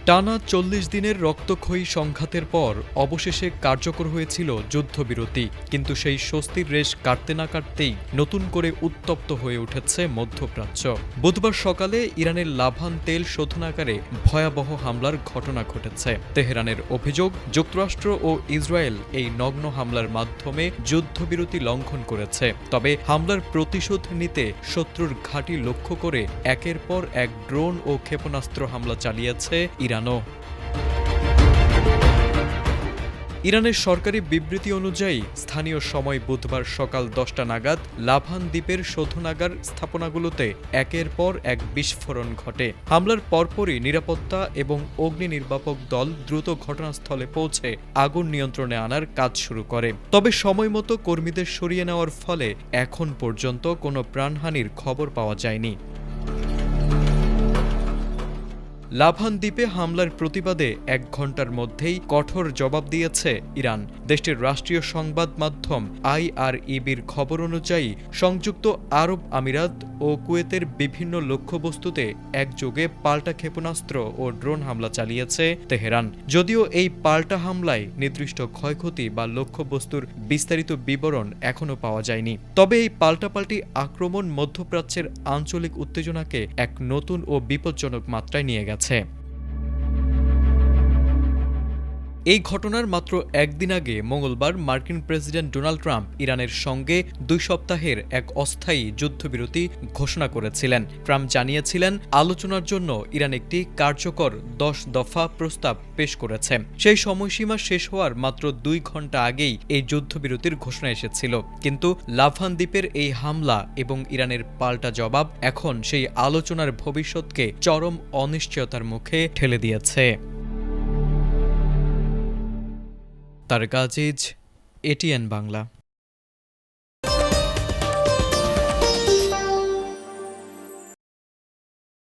টানা ৪০ দিনের রক্তক্ষয়ী সংঘাতের পর অবশেষে কার্যকর হয়েছিল যুদ্ধবিরতি, কিন্তু সেই স্বস্তির রেশ কাটতে না কাটতেই নতুন করে উত্তপ্ত হয়ে উঠেছে মধ্যপ্রাচ্য। বুধবার সকালে ইরানের লাভান তেল শোধনাগারে ভয়াবহ হামলার ঘটনা ঘটেছে। তেহরানের অভিযোগ, যুক্তরাষ্ট্র ও ইসরায়েল এই নগ্ন হামলার মাধ্যমে যুদ্ধবিরতি লঙ্ঘন করেছে। তবে হামলার প্রতিশোধ নিতে শত্রুর ঘাঁটি লক্ষ্য করে একের পর এক ড্রোন ও ক্ষেপণাস্ত্র হামলা চালিয়েছে ইরান। ইরানের সরকারি বিবৃতি অনুযায়ী স্থানীয় সময় বুধবার সকাল 10টা নাগাদ লাভান দ্বীপের শোধনাগার স্থাপনাগুলোতে একের পর এক বিস্ফোরণ ঘটে। হামলার পরপরই নিরাপত্তা এবং অগ্নি নির্বাপক দল দ্রুত ঘটনাস্থলে পৌঁছে আগুন নিয়ন্ত্রণে আনার কাজ শুরু করে। তবে সময়মতো কর্মীদের সরিয়ে নেওয়ার ফলে এখন পর্যন্ত কোনো প্রাণহানির খবর পাওয়া যায়নি। লাভান দ্বীপে হামলার প্রতিবাদে 1 ঘণ্টার মধ্যেই কঠোর জবাব দিয়েছে ইরান। দেশটির রাষ্ট্রীয় সংবাদ মাধ্যম IRIBর খবর অনুযায়ী সংযুক্ত আরব আমিরাত ও কুয়েতের বিভিন্ন লক্ষ্যবস্তুতে একযোগে পাল্টা ক্ষেপণাস্ত্র ও ড্রোন হামলা চালিয়েছে তেহরান। যদিও এই পাল্টা হামলায় নির্দিষ্ট ক্ষয়ক্ষতি বা লক্ষ্যবস্তুর বিস্তারিত বিবরণ এখনও পাওয়া যায়নি। তবে এই পাল্টাপাল্টি আক্রমণ মধ্যপ্রাচ্যের আঞ্চলিক উত্তেজনাকে এক নতুন ও বিপজ্জনক মাত্রায় নিয়ে গেছে। এই ঘটনার মাত্র একদিন আগে মঙ্গলবার মার্কিন প্রেসিডেন্ট ডোনাল্ড ট্রাম্প ইরানের সঙ্গে 2 সপ্তাহের এক অস্থায়ী যুদ্ধবিরতি ঘোষণা করেছিলেন। ট্রাম্প জানিয়েছিলেন, আলোচনার জন্য ইরান একটি কার্যকর 10 দফা প্রস্তাব পেশ করেছে। সেই সময়সীমা শেষ হওয়ার মাত্র 2 ঘণ্টা আগেই এই যুদ্ধবিরতির ঘোষণা এসেছিল। কিন্তু লাভান দ্বীপের এই হামলা এবং ইরানের পাল্টা জবাব এখন সেই আলোচনার ভবিষ্যৎকে চরম অনিশ্চয়তার মুখে ঠেলে দিয়েছে। তারেক আজিজ, ATN বাংলা।